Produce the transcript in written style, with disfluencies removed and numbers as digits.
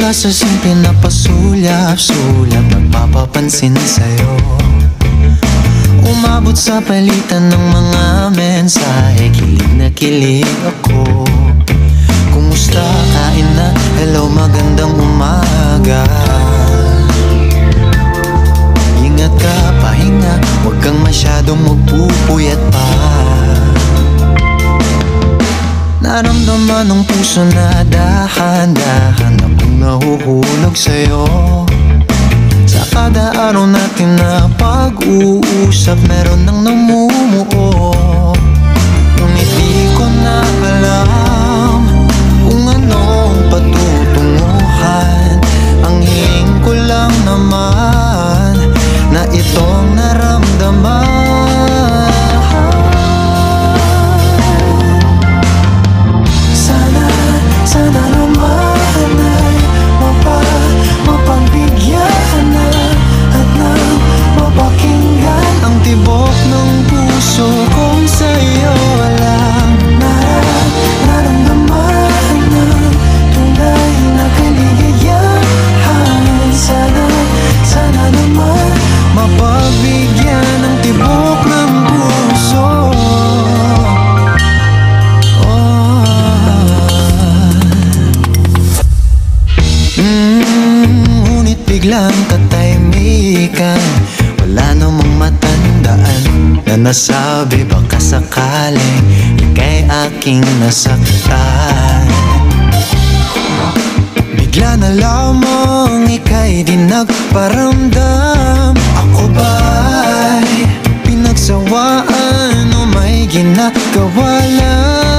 Mula sa simple na pasulyap-sulyap, nagpapapansin sa'yo. Umabot sa palitan ng mga mensahe, kilig na kilig ako. Kumusta, kain na, hello, magandang umaga. Ingat ka, pahinga, huwag kang masyadong magpupuyat pa. Naramdaman ng puso na dahan-dahan akong nahuhulog sa'yo. Sa kada araw natin na pag-uusap, meron nang namumuo. Ngunit di ko na alam kung anong patutunguhan. Ang hiling ko lang naman na itong naramdaman. Sana naman ay mapagbigyan na at nang mapakinggan ang tibok ng puso kong sa'yo lang naramdaman ng tunay na kaligayahan. Sana naman mapagbigyan ng tibok ng puso. Ngunit biglang katahimikan, wala namang matandaan na nasabi baka sakaling ika'y aking nasaktan. Bigla na lamang ika'y di nagparamdam. Ako ba'y pinagsawaan o may ginagawa lang?